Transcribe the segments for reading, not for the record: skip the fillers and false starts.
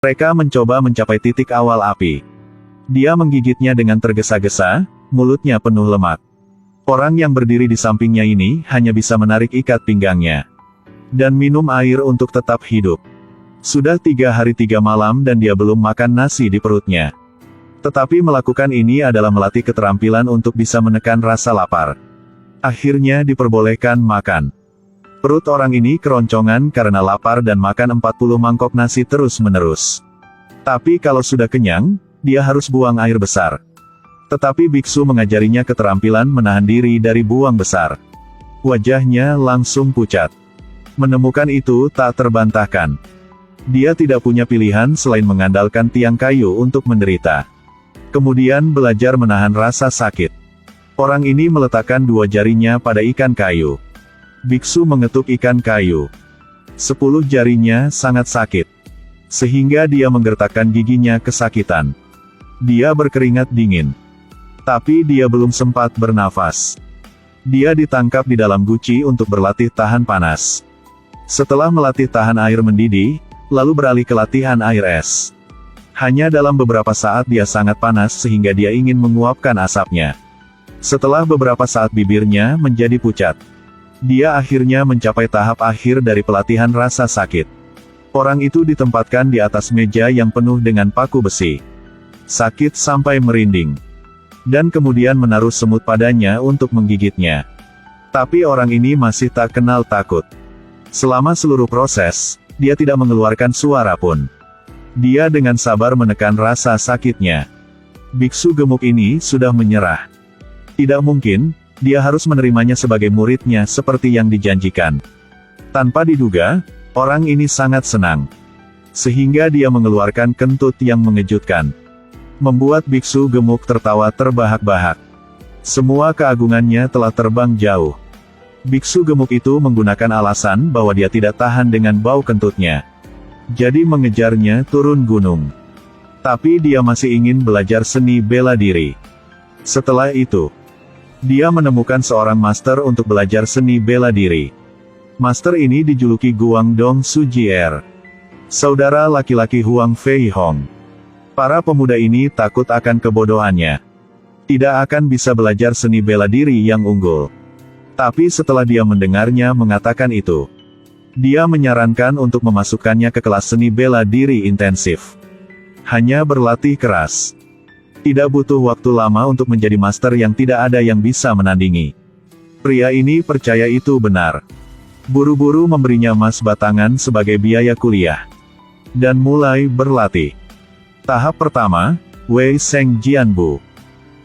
Mereka mencoba mencapai titik awal api. Dia menggigitnya dengan tergesa-gesa, mulutnya penuh lemak. Orang yang berdiri di sampingnya ini hanya bisa menarik ikat pinggangnya dan minum air untuk tetap hidup. Sudah 3 hari 3 malam dan dia belum makan nasi di perutnya. Tetapi melakukan ini adalah melatih keterampilan untuk bisa menekan rasa lapar. Akhirnya diperbolehkan makan. Perut orang ini keroncongan karena lapar dan makan 40 mangkok nasi terus-menerus. Tapi kalau sudah kenyang, dia harus buang air besar. Tetapi biksu mengajarinya keterampilan menahan diri dari buang besar. Wajahnya langsung pucat. Menemukan itu tak terbantahkan. Dia tidak punya pilihan selain mengandalkan tiang kayu untuk menderita. Kemudian belajar menahan rasa sakit. Orang ini meletakkan 2 jarinya pada ikan kayu. Biksu mengetuk ikan kayu. 10 jarinya sangat sakit. Sehingga dia menggertakkan giginya kesakitan. Dia berkeringat dingin. Tapi dia belum sempat bernafas. Dia ditangkap di dalam guci untuk berlatih tahan panas. Setelah melatih tahan air mendidih, lalu beralih ke latihan air es. Hanya dalam beberapa saat dia sangat panas sehingga dia ingin menguapkan asapnya. Setelah beberapa saat bibirnya menjadi pucat. Dia akhirnya mencapai tahap akhir dari pelatihan rasa sakit. Orang itu ditempatkan di atas meja yang penuh dengan paku besi. Sakit sampai merinding. Dan kemudian menaruh semut padanya untuk menggigitnya. Tapi orang ini masih tak kenal takut. Selama seluruh proses, dia tidak mengeluarkan suara pun. Dia dengan sabar menekan rasa sakitnya. Biksu gemuk ini sudah menyerah. Tidak mungkin, dia harus menerimanya sebagai muridnya seperti yang dijanjikan. Tanpa diduga, orang ini sangat senang. Sehingga dia mengeluarkan kentut yang mengejutkan. Membuat biksu gemuk tertawa terbahak-bahak. Semua keagungannya telah terbang jauh. Biksu gemuk itu menggunakan alasan bahwa dia tidak tahan dengan bau kentutnya. Jadi mengejarnya turun gunung. Tapi dia masih ingin belajar seni bela diri. Setelah itu, dia menemukan seorang master untuk belajar seni bela diri. Master ini dijuluki Guangdong Sujier. Saudara laki-laki Huang Fei Hong. Para pemuda ini takut akan kebodohannya. Tidak akan bisa belajar seni bela diri yang unggul. Tapi setelah dia mendengarnya mengatakan itu, dia menyarankan untuk memasukkannya ke kelas seni bela diri intensif. Hanya berlatih keras. Tidak butuh waktu lama untuk menjadi master yang tidak ada yang bisa menandingi. Pria ini percaya itu benar. Buru-buru memberinya emas batangan sebagai biaya kuliah. Dan mulai berlatih. Tahap pertama, Wei Sheng Jianbu.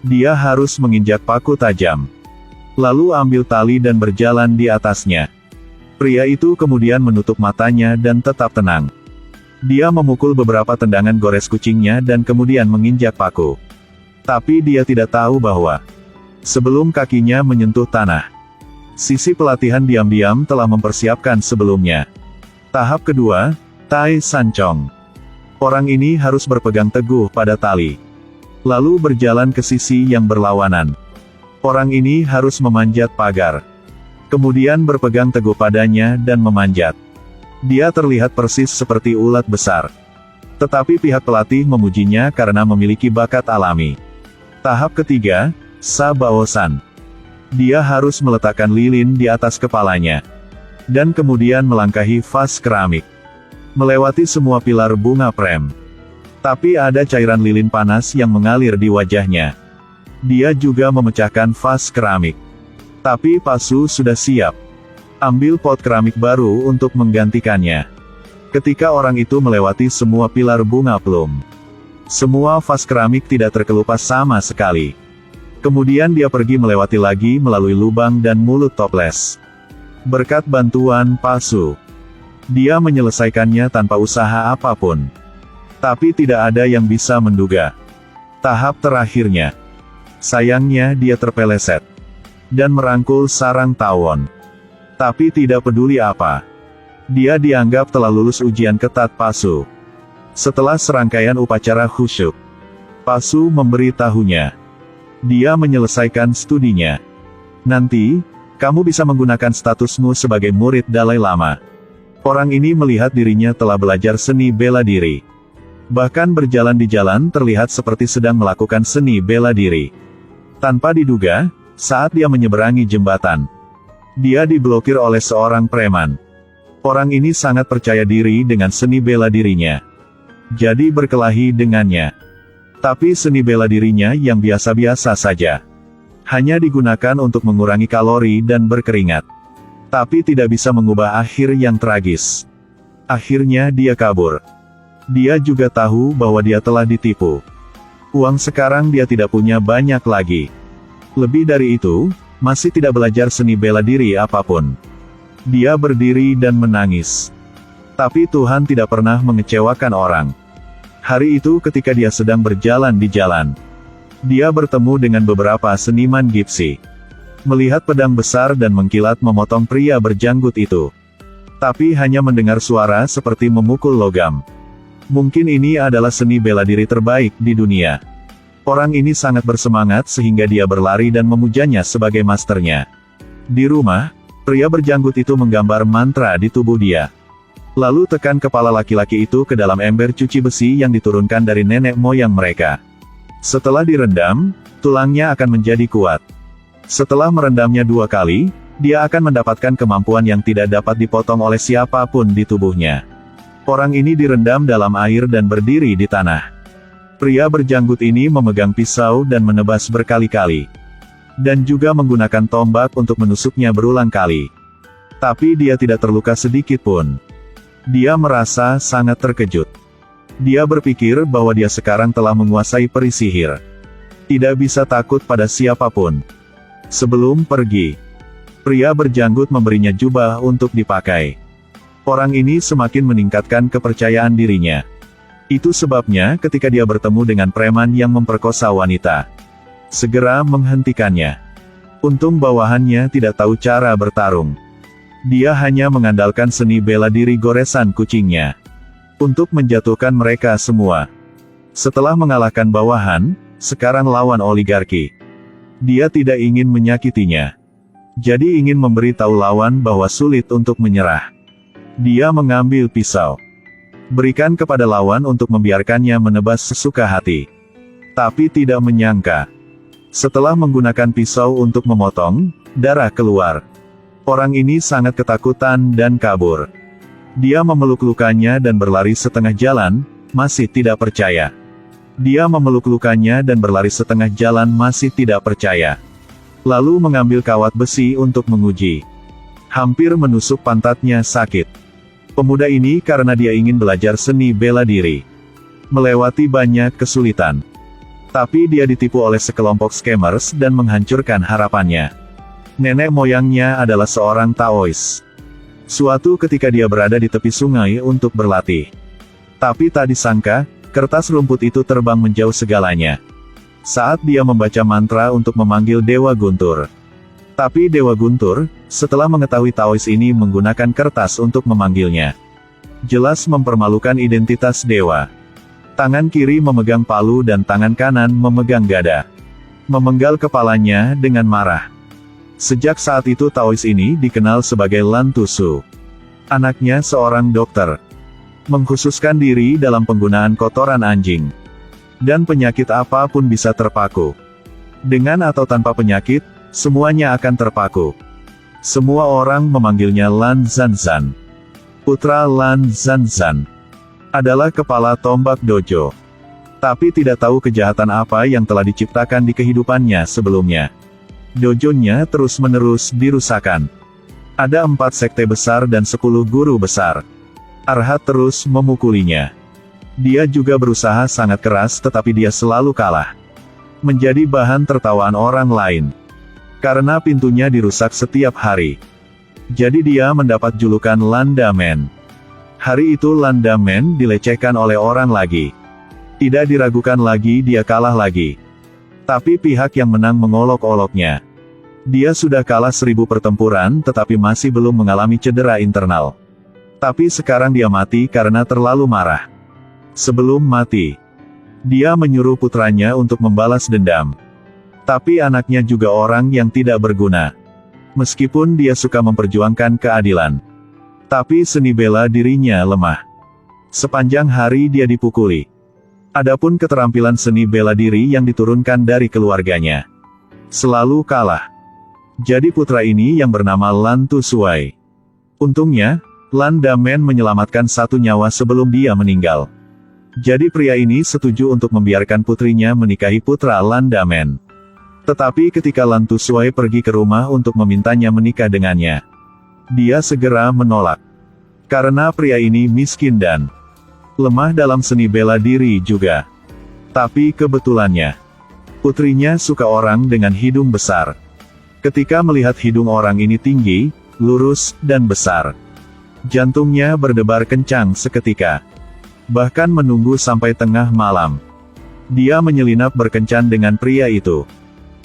Dia harus menginjak paku tajam. Lalu ambil tali dan berjalan di atasnya. Pria itu kemudian menutup matanya dan tetap tenang. Dia memukul beberapa tendangan gores kucingnya dan kemudian menginjak paku. Tapi dia tidak tahu bahwa sebelum kakinya menyentuh tanah, sisi pelatihan diam-diam telah mempersiapkan sebelumnya. Tahap kedua, Tai Sancong. Orang ini harus berpegang teguh pada tali. Lalu berjalan ke sisi yang berlawanan. Orang ini harus memanjat pagar. Kemudian berpegang teguh padanya dan memanjat. Dia terlihat persis seperti ulat besar. Tetapi pihak pelatih memujinya karena memiliki bakat alami. Tahap ketiga, Sa Baosan. Dia harus meletakkan lilin di atas kepalanya. Dan kemudian melangkahi vas keramik. Melewati semua pilar bunga prem. Tapi ada cairan lilin panas yang mengalir di wajahnya. Dia juga memecahkan vas keramik. Tapi Pasu sudah siap. Ambil pot keramik baru untuk menggantikannya. Ketika orang itu melewati semua pilar bunga plum, semua vas keramik tidak terkelupas sama sekali. Kemudian dia pergi melewati lagi melalui lubang dan mulut toples. Berkat bantuan Pasu, dia menyelesaikannya tanpa usaha apapun. Tapi tidak ada yang bisa menduga. Tahap terakhirnya. Sayangnya dia terpeleset. Dan merangkul sarang tawon. Tapi tidak peduli apa. Dia dianggap telah lulus ujian ketat Pasu. Setelah serangkaian upacara khusyuk, Pasu memberitahunya. Dia menyelesaikan studinya. Nanti, kamu bisa menggunakan statusmu sebagai murid Dalai Lama. Orang ini melihat dirinya telah belajar seni bela diri. Bahkan berjalan di jalan terlihat seperti sedang melakukan seni bela diri. Tanpa diduga, saat dia menyeberangi jembatan, dia diblokir oleh seorang preman. Orang ini sangat percaya diri dengan seni bela dirinya, jadi berkelahi dengannya. Tapi seni bela dirinya yang biasa-biasa saja, hanya digunakan untuk mengurangi kalori dan berkeringat. Tapi tidak bisa mengubah akhir yang tragis. Akhirnya dia kabur. Dia juga tahu bahwa dia telah ditipu. Uang sekarang dia tidak punya banyak lagi. Lebih dari itu, masih tidak belajar seni bela diri apapun. Dia berdiri dan menangis. Tapi Tuhan tidak pernah mengecewakan orang. Hari itu ketika dia sedang berjalan di jalan, dia bertemu dengan beberapa seniman gipsi. Melihat pedang besar dan mengkilat memotong pria berjanggut itu. Tapi hanya mendengar suara seperti memukul logam. Mungkin ini adalah seni bela diri terbaik di dunia. Orang ini sangat bersemangat sehingga dia berlari dan memujanya sebagai masternya. Di rumah, pria berjanggut itu menggambar mantra di tubuh dia. Lalu tekan kepala laki-laki itu ke dalam ember cuci besi yang diturunkan dari nenek moyang mereka. Setelah direndam, tulangnya akan menjadi kuat. Setelah merendamnya 2 kali, dia akan mendapatkan kemampuan yang tidak dapat dipotong oleh siapapun di tubuhnya. Orang ini direndam dalam air dan berdiri di tanah. Pria berjanggut ini memegang pisau dan menebas berkali-kali. Dan juga menggunakan tombak untuk menusuknya berulang kali. Tapi dia tidak terluka sedikit pun. Dia merasa sangat terkejut. Dia berpikir bahwa dia sekarang telah menguasai peri sihir. Tidak bisa takut pada siapapun. Sebelum pergi, pria berjanggut memberinya jubah untuk dipakai. Orang ini semakin meningkatkan kepercayaan dirinya. Itu sebabnya ketika dia bertemu dengan preman yang memperkosa wanita, segera menghentikannya. Untung bawahannya tidak tahu cara bertarung. Dia hanya mengandalkan seni bela diri goresan kucingnya untuk menjatuhkan mereka semua. Setelah mengalahkan bawahan, sekarang lawan oligarki. Dia tidak ingin menyakitinya. Jadi ingin memberi tahu lawan bahwa sulit untuk menyerah. Dia mengambil pisau. Berikan kepada lawan untuk membiarkannya menebas sesuka hati. Tapi tidak menyangka. Setelah menggunakan pisau untuk memotong, darah keluar. Orang ini sangat ketakutan dan kabur. Dia memeluk lukanya dan berlari setengah jalan, masih tidak percaya. Dia memeluk lukanya dan berlari setengah jalan masih tidak percaya. Lalu mengambil kawat besi untuk menguji. Hampir menusuk pantatnya sakit. Pemuda ini karena dia ingin belajar seni bela diri. Melewati banyak kesulitan. Tapi dia ditipu oleh sekelompok scammers dan menghancurkan harapannya. Nenek moyangnya adalah seorang Taois. Suatu ketika dia berada di tepi sungai untuk berlatih. Tapi tak disangka, kertas rumput itu terbang menjauh segalanya. Saat dia membaca mantra untuk memanggil Dewa Guntur. Tapi Dewa Guntur, setelah mengetahui Taois ini menggunakan kertas untuk memanggilnya, jelas mempermalukan identitas dewa. Tangan kiri memegang palu dan tangan kanan memegang gada. Memenggal kepalanya dengan marah. Sejak saat itu Taois ini dikenal sebagai Lan Tusu. Anaknya seorang dokter. Mengkhususkan diri dalam penggunaan kotoran anjing. Dan penyakit apapun bisa terpaku. Dengan atau tanpa penyakit, semuanya akan terpaku. Semua orang memanggilnya Lan Zanzan. Putra Lan Zanzan adalah kepala tombak dojo. Tapi tidak tahu kejahatan apa yang telah diciptakan di kehidupannya sebelumnya. Dojonya terus-menerus dirusakkan. Ada 4 sekte besar dan 10 guru besar. Arhat terus memukulinya. Dia juga berusaha sangat keras tetapi dia selalu kalah. Menjadi bahan tertawaan orang lain. Karena pintunya dirusak setiap hari. Jadi dia mendapat julukan Landa Man. Hari itu Landa Man dilecehkan oleh orang lagi. Tidak diragukan lagi dia kalah lagi. Tapi pihak yang menang mengolok-oloknya. Dia sudah kalah 1000 pertempuran tetapi masih belum mengalami cedera internal. Tapi sekarang dia mati karena terlalu marah. Sebelum mati, dia menyuruh putranya untuk membalas dendam. Tapi anaknya juga orang yang tidak berguna. Meskipun dia suka memperjuangkan keadilan. Tapi seni bela dirinya lemah. Sepanjang hari dia dipukuli. Adapun keterampilan seni bela diri yang diturunkan dari keluarganya, selalu kalah. Jadi putra ini yang bernama Lan Tusuai. Untungnya, Lan Damen menyelamatkan satu nyawa sebelum dia meninggal. Jadi pria ini setuju untuk membiarkan putrinya menikahi putra Lan Damen. Tetapi ketika Lan Tusuai pergi ke rumah untuk memintanya menikah dengannya, dia segera menolak. Karena pria ini miskin dan lemah dalam seni bela diri juga. Tapi kebetulannya, putrinya suka orang dengan hidung besar. Ketika melihat hidung orang ini tinggi, lurus, dan besar, jantungnya berdebar kencang seketika. Bahkan menunggu sampai tengah malam. Dia menyelinap berkencan dengan pria itu.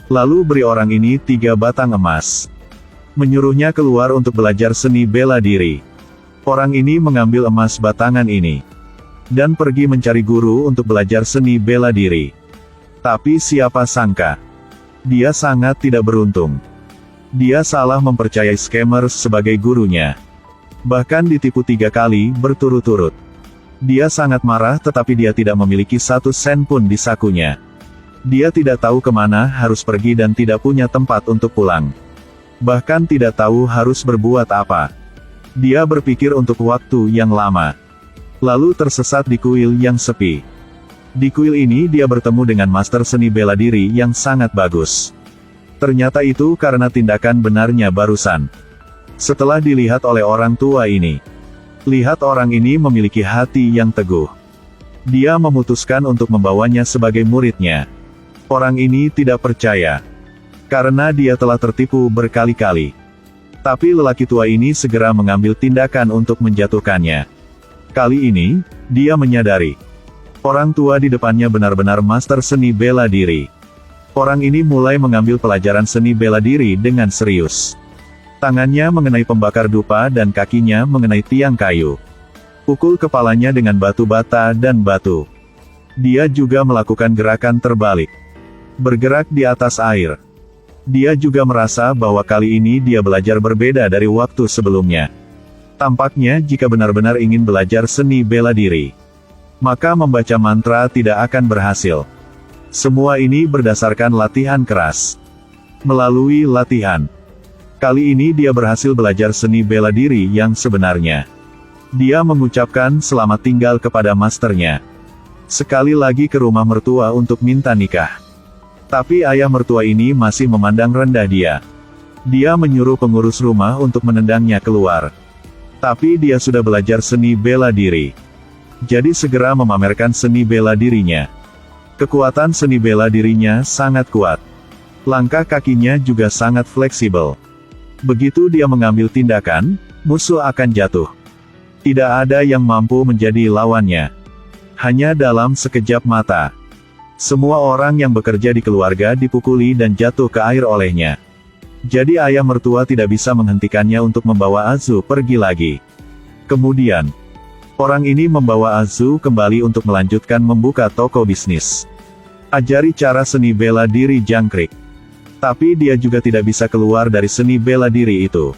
Lalu beri orang ini 3 batang emas. Menyuruhnya keluar untuk belajar seni bela diri. Orang ini mengambil emas batangan ini dan pergi mencari guru untuk belajar seni bela diri. Tapi siapa sangka, dia sangat tidak beruntung. Dia salah mempercayai scammer sebagai gurunya. Bahkan ditipu 3 kali berturut-turut. Dia sangat marah tetapi dia tidak memiliki 1 sen pun di sakunya. Dia tidak tahu kemana harus pergi dan tidak punya tempat untuk pulang. Bahkan tidak tahu harus berbuat apa. Dia berpikir untuk waktu yang lama. Lalu tersesat di kuil yang sepi. Di kuil ini dia bertemu dengan master seni bela diri yang sangat bagus. Ternyata itu karena tindakan benarnya barusan. Setelah dilihat oleh orang tua ini, lihat orang ini memiliki hati yang teguh. Dia memutuskan untuk membawanya sebagai muridnya. Orang ini tidak percaya, karena dia telah tertipu berkali-kali. Tapi lelaki tua ini segera mengambil tindakan untuk menjatuhkannya. Kali ini, dia menyadari, orang tua di depannya benar-benar master seni bela diri. Orang ini mulai mengambil pelajaran seni bela diri dengan serius. Tangannya mengenai pembakar dupa dan kakinya mengenai tiang kayu. Pukul kepalanya dengan batu bata dan batu. Dia juga melakukan gerakan terbalik. Bergerak di atas air. Dia juga merasa bahwa kali ini dia belajar berbeda dari waktu sebelumnya. Tampaknya jika benar-benar ingin belajar seni bela diri, maka membaca mantra tidak akan berhasil. Semua ini berdasarkan latihan keras. Melalui latihan, kali ini dia berhasil belajar seni bela diri yang sebenarnya. Dia mengucapkan selamat tinggal kepada masternya. Sekali lagi ke rumah mertua untuk minta nikah. Tapi ayah mertua ini masih memandang rendah dia. Dia menyuruh pengurus rumah untuk menendangnya keluar. Tapi dia sudah belajar seni bela diri. Jadi segera memamerkan seni bela dirinya. Kekuatan seni bela dirinya sangat kuat. Langkah kakinya juga sangat fleksibel. Begitu dia mengambil tindakan, musuh akan jatuh. Tidak ada yang mampu menjadi lawannya. Hanya dalam sekejap mata. Semua orang yang bekerja di keluarga dipukuli dan jatuh ke air olehnya. Jadi ayah mertua tidak bisa menghentikannya untuk membawa Azu pergi lagi. Kemudian, orang ini membawa Azu kembali untuk melanjutkan membuka toko bisnis. Ajari cara seni bela diri jangkrik. Tapi dia juga tidak bisa keluar dari seni bela diri itu.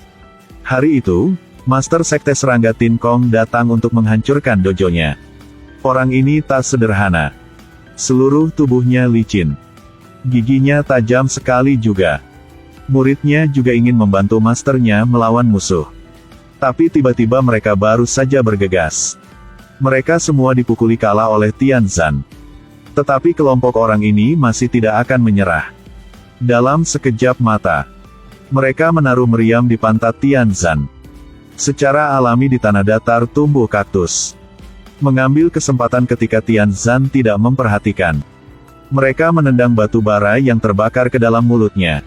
Hari itu, Master Sekte Serangga Tin Kong datang untuk menghancurkan dojonya. Orang ini tak sederhana. Seluruh tubuhnya licin. Giginya tajam sekali juga. Muridnya juga ingin membantu masternya melawan musuh. Tapi tiba-tiba mereka baru saja bergegas. Mereka semua dipukuli kalah oleh Tian Zhan. Tetapi kelompok orang ini masih tidak akan menyerah. Dalam sekejap mata, mereka menaruh meriam di pantat Tian Zhan. Secara alami di tanah datar tumbuh kaktus. Mengambil kesempatan ketika Tian Zhan tidak memperhatikan. Mereka menendang batu bara yang terbakar ke dalam mulutnya.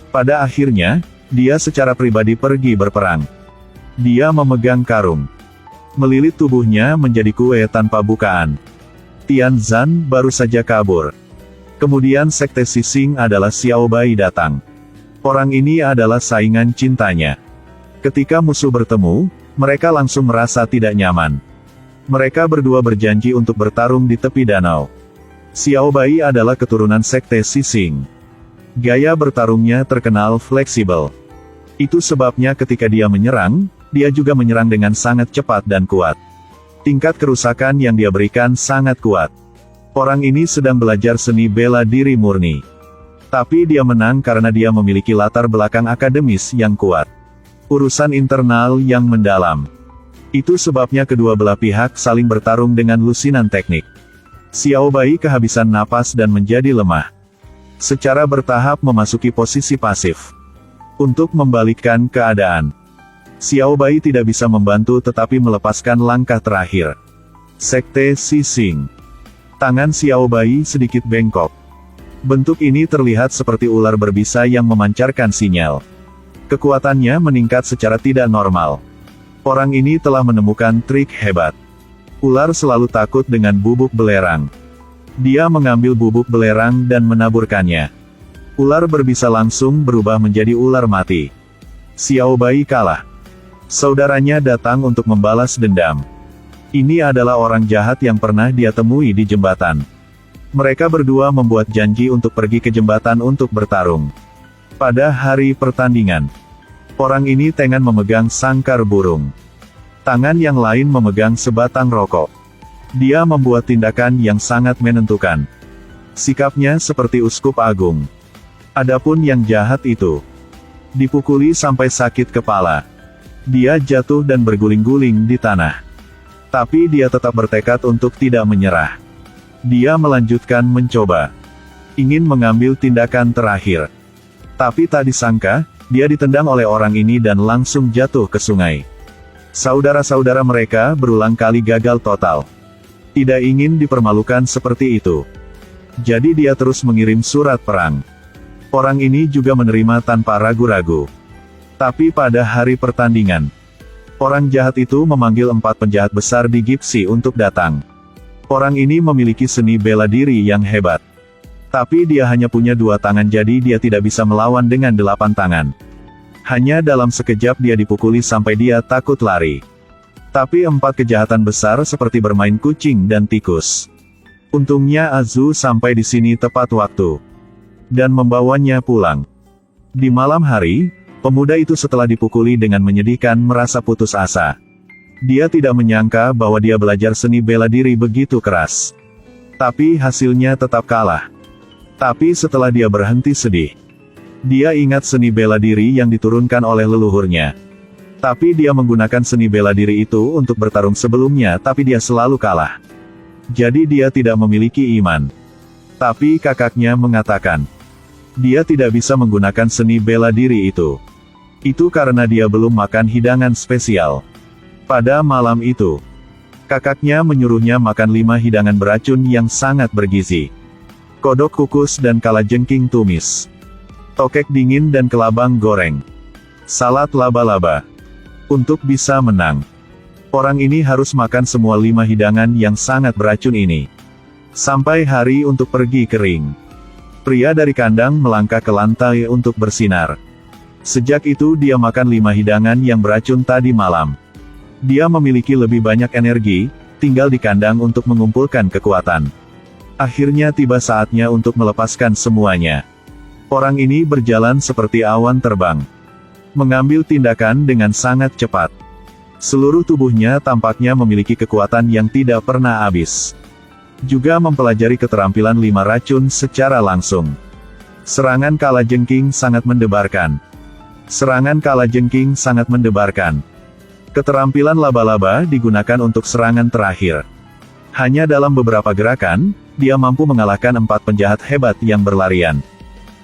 Pada akhirnya, dia secara pribadi pergi berperang. Dia memegang karung. Melilit tubuhnya menjadi kue tanpa bukaan. Tian Zhan baru saja kabur. Kemudian Sekte Sising adalah Xiao Bai datang. Orang ini adalah saingan cintanya. Ketika musuh bertemu, mereka langsung merasa tidak nyaman. Mereka berdua berjanji untuk bertarung di tepi danau. Xiao Bai adalah keturunan Sekte Sising. Gaya bertarungnya terkenal fleksibel. Itu sebabnya ketika dia menyerang, dia juga menyerang dengan sangat cepat dan kuat. Tingkat kerusakan yang dia berikan sangat kuat. Orang ini sedang belajar seni bela diri murni. Tapi dia menang karena dia memiliki latar belakang akademis yang kuat. Urusan internal yang mendalam. Itu sebabnya kedua belah pihak saling bertarung dengan lusinan teknik. Xiao Bai kehabisan napas dan menjadi lemah. Secara bertahap memasuki posisi pasif. Untuk membalikkan keadaan. Xiao Bai tidak bisa membantu tetapi melepaskan langkah terakhir. Sekte Sising. Tangan Xiao Bai sedikit bengkok. Bentuk ini terlihat seperti ular berbisa yang memancarkan sinyal. Kekuatannya meningkat secara tidak normal. Orang ini telah menemukan trik hebat. Ular selalu takut dengan bubuk belerang. Dia mengambil bubuk belerang dan menaburkannya. Ular berbisa langsung berubah menjadi ular mati. Xiao Bai kalah. Saudaranya datang untuk membalas dendam. Ini adalah orang jahat yang pernah dia temui di jembatan. Mereka berdua membuat janji untuk pergi ke jembatan untuk bertarung. Pada hari pertandingan, orang ini tengah memegang sangkar burung. Tangan yang lain memegang sebatang rokok. Dia membuat tindakan yang sangat menentukan. Sikapnya seperti uskup agung. Adapun yang jahat itu, dipukuli sampai sakit kepala. Dia jatuh dan berguling-guling di tanah. Tapi dia tetap bertekad untuk tidak menyerah. Dia melanjutkan mencoba. Ingin mengambil tindakan terakhir. Tapi tak disangka, dia ditendang oleh orang ini dan langsung jatuh ke sungai. Saudara-saudara mereka berulang kali gagal total. Tidak ingin dipermalukan seperti itu. Jadi dia terus mengirim surat perang. Orang ini juga menerima tanpa ragu-ragu. Tapi pada hari pertandingan, orang jahat itu memanggil 4 penjahat besar di Gipsi untuk datang. Orang ini memiliki seni bela diri yang hebat. Tapi dia hanya punya 2 tangan jadi dia tidak bisa melawan dengan 8 tangan. Hanya dalam sekejap dia dipukuli sampai dia takut lari. Tapi 4 kejahatan besar seperti bermain kucing dan tikus. Untungnya Azu sampai di sini tepat waktu. Dan membawanya pulang. Di malam hari, pemuda itu setelah dipukuli dengan menyedihkan merasa putus asa. Dia tidak menyangka bahwa dia belajar seni bela diri begitu keras. Tapi hasilnya tetap kalah. Tapi setelah dia berhenti sedih, dia ingat seni bela diri yang diturunkan oleh leluhurnya. Tapi dia menggunakan seni bela diri itu untuk bertarung sebelumnya tapi dia selalu kalah. Jadi dia tidak memiliki iman. Tapi kakaknya mengatakan, dia tidak bisa menggunakan seni bela diri itu. Itu karena dia belum makan hidangan spesial. Pada malam itu, kakaknya menyuruhnya makan 5 hidangan beracun yang sangat bergizi. Kodok kukus dan kalajengking tumis. Tokek dingin dan kelabang goreng. Salad laba-laba. Untuk bisa menang, orang ini harus makan semua 5 hidangan yang sangat beracun ini. Sampai hari untuk pergi ke ring. Pria dari kandang melangkah ke lantai untuk bersinar. Sejak itu dia makan 5 hidangan yang beracun tadi malam. Dia memiliki lebih banyak energi, tinggal di kandang untuk mengumpulkan kekuatan. Akhirnya tiba saatnya untuk melepaskan semuanya. Orang ini berjalan seperti awan terbang. Mengambil tindakan dengan sangat cepat. Seluruh tubuhnya tampaknya memiliki kekuatan yang tidak pernah habis. Juga mempelajari keterampilan 5 racun secara langsung. Serangan kalajengking sangat mendebarkan. Serangan kalajengking sangat mendebarkan. Keterampilan laba-laba digunakan untuk serangan terakhir. Hanya dalam beberapa gerakan, dia mampu mengalahkan 4 penjahat hebat yang berlarian.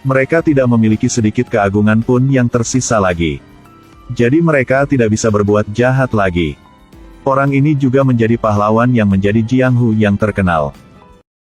Mereka tidak memiliki sedikit keagungan pun yang tersisa lagi. Jadi mereka tidak bisa berbuat jahat lagi. Orang ini juga menjadi pahlawan yang menjadi Jianghu yang terkenal.